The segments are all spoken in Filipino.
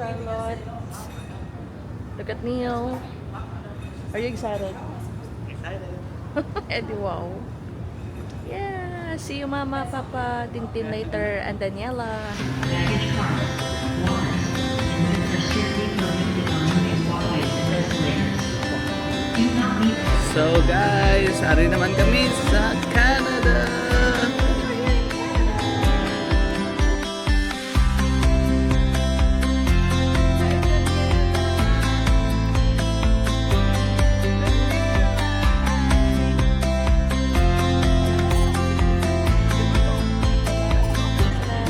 Charlotte. Look at Neil. Are you excited? Excited. Eddie, wow. Yeah. See you, Mama, Papa, Tintin later, and Daniela. So guys, ari naman kami sa Canada.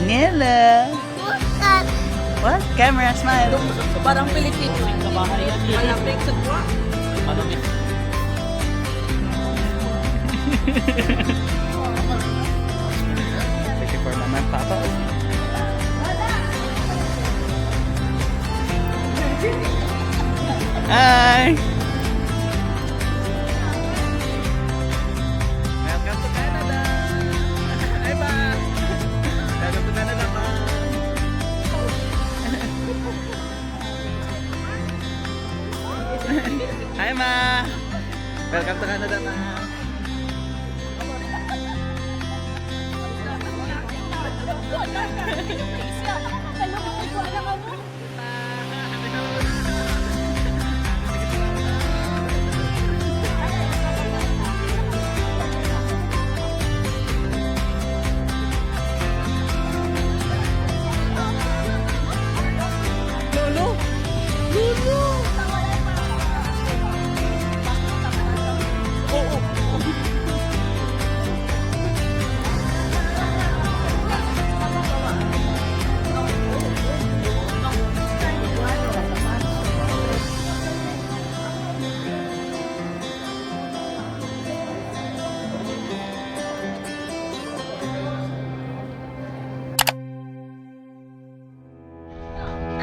Nela. What? Camera, smile. Parang Pilipino. Malapit sa buwa. Thank you for Mama and Papa. Hi! Welcome to Canada! Hi, Ma! Welcome to Canada, Ma! Hi, Ma! Welcome to Canada, Ma! Lolo! Lolo!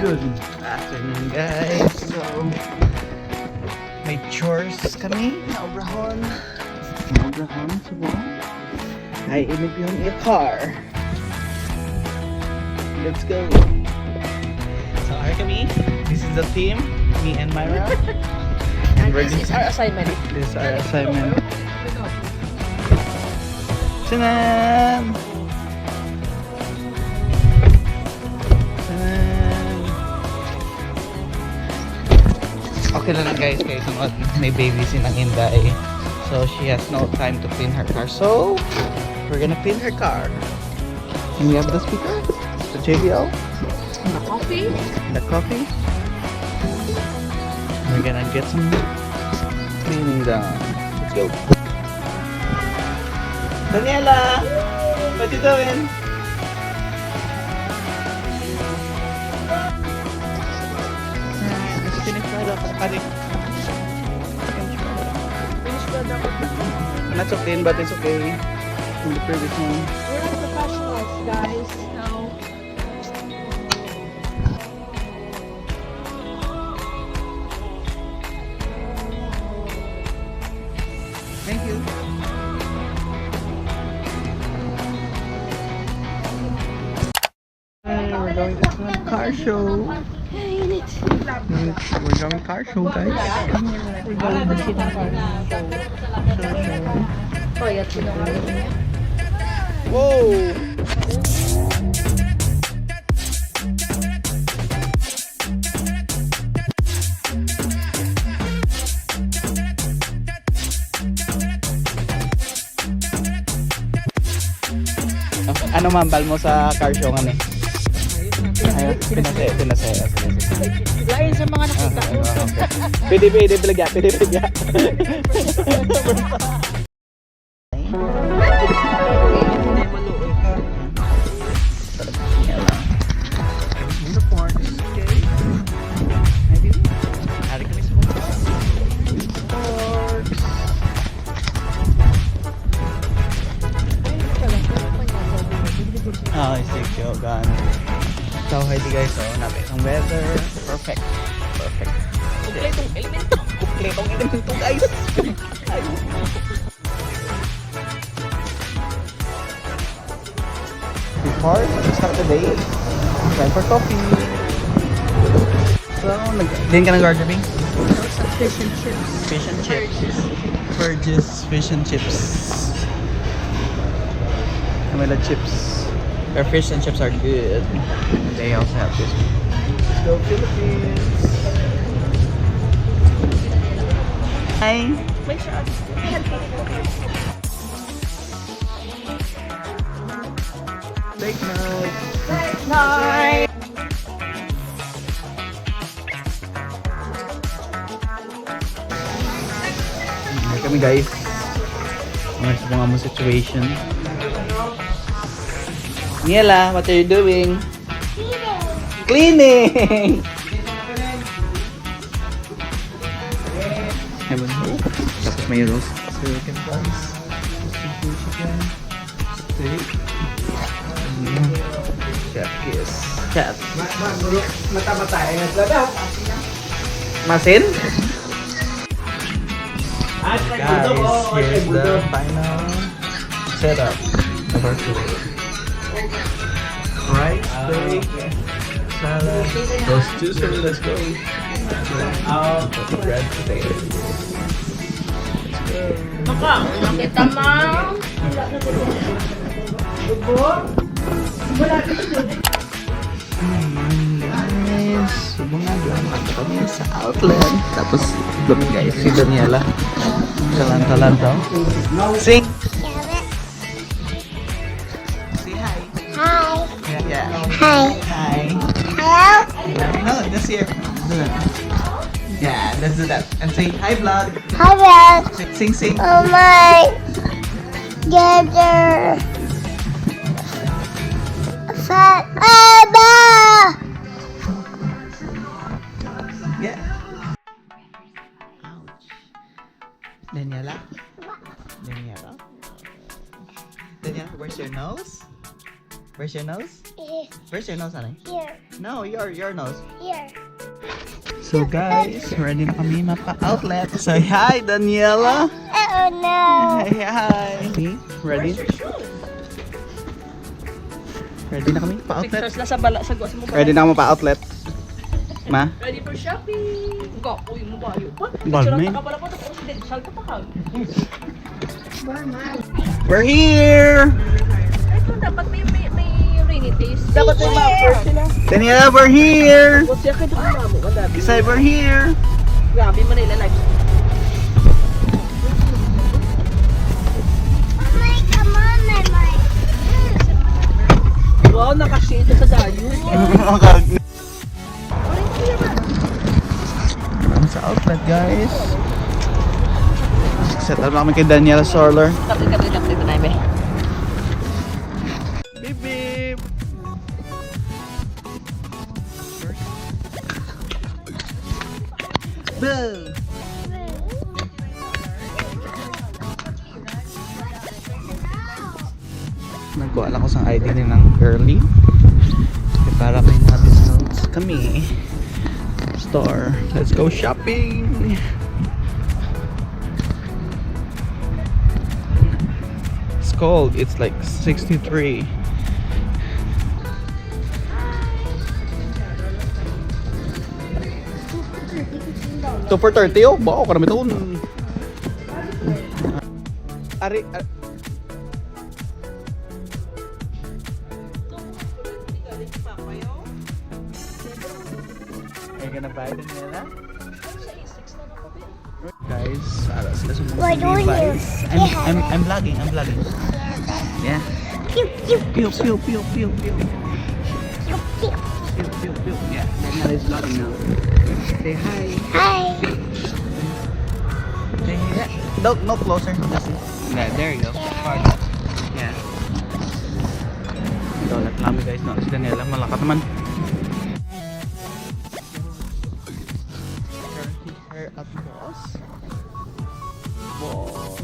Good afternoon, guys. So, may chores kami. Naubrahan sa buwan. Ay, inip yung car. Let's go. So, here kami. This is the team. Me and Myra. And this is our assignment. This is our assignment. Tanan! Okay lang guys, kaya sunod may baby si nang Inday. So she has no time to clean her car. So we're gonna clean her car. And we have the speaker, the JBL, The coffee. the coffee. We're gonna get some cleaning done. Let's go. Daniela, what you doing? Not so clean, but it's okay. In the previous one. We're not professionals, guys. No. Thank you. We're going to a car show. We're going car show, guys. We're going to see the car. Oh, yeah, Whoa! Ano mambal mo sa car show nga ni? Ayun, pinasaya. lain sa mga nakita ko. Pwede, bilagya. So, hi guys, so natin ang weather. Perfect. Kumpletong elemento guys. Before we start the day, time for coffee. So, din ka nag-order, Bing? Fish and chips. Fish and chips. Burgess fish and chips. Camila chips. Their fish and chips are good. They also have this. Let's go Philippines. Hi. Make sure Big night. Night. Here kami guys. Mga mga situation. Niela, what are you doing? Cleaning! Heaven. Tapos may roast chicken guys. Chicken. Steak. Chef kiss. Chef. Mata-mata Masin? Guys, Guys, here's the final setup of our food. Rice, steak, salad, roast juicer, let's go. Bread, potato. Kita ma'am. Guys, bumagam kami sa outlet. Tapos, doon guys, si Daniela. Talanta-lanta. Sing! Say hi. Hi. Yeah. Hi. Hi. Hello? No, just here. Do that. Yeah, let's do that. And say hi, vlog. Hi, Brad. Sing, sing. Oh my. Gather. Fat. Abba. Yeah. Ouch. Daniela? Daniela? Daniela, where's your nose? Where's your nose? Where's your nose, honey? Here. No, your nose. Here. So guys, ready na kami mapa-outlet. Say hi, Daniela! Oh no. Hi, hi! Ready? Ready na kami pa-outlet? Pictures na sa bala sa guwas mo. Ready na kami pa-outlet? Ma? Ready for shopping. Go, uy mo ba yun? Balmain. Ka pala po ito presidential ka pa ka. We're here! Ito dapat may rainy days. Dapat may bumper sila. Daniela, we're here! Kung siya kayo doon mo, madami. Isay, we're here! Grabe Manila life. My, come on, my mic. Wow, nakashade sa dayo. Sa outlet, guys. Set up namin kay Daniela Sorler. Kapit na namin. Beep, beep. Boom. Nagkuha lang ko sa ID ni ng early. Okay, para may na-discounts kami. Store. Let's go shopping! It's cold. It's like 63. Ito for 30 oh. Bako ka namin ito. Ari. Are you gonna buy it nila? Guys, ara sila sa Why mga don't you? Levi's. I'm vlogging. Yeah. Pew, pew, Pew pew pew pew pew. pew, pew. Pew pew pew. Yeah. Daniela is vlogging now. Say hi. Hi. Say hi. No closer. Yeah, there you go. Yeah. Ito, naklami guys, no? Si Daniela, malakat naman. Her at boss. Boss.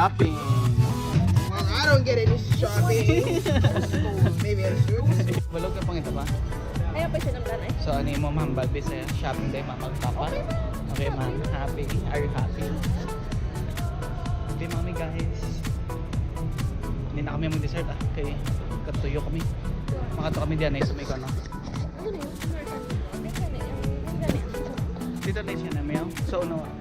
shopping. Well, I don't get any shopping. Maybe I should. Balog ka pang ito ba? Ayaw pa siya ng ganay. So ano mo ma'am, Balbi sa shopping day ma'am magpapa? Okay ma'am, happy? Are you happy? Okay mami guys. Hindi na kami mag-dessert Okay, katuyo kami. Makato kami diyan sa may kono. Dito na siya na meow. So ano?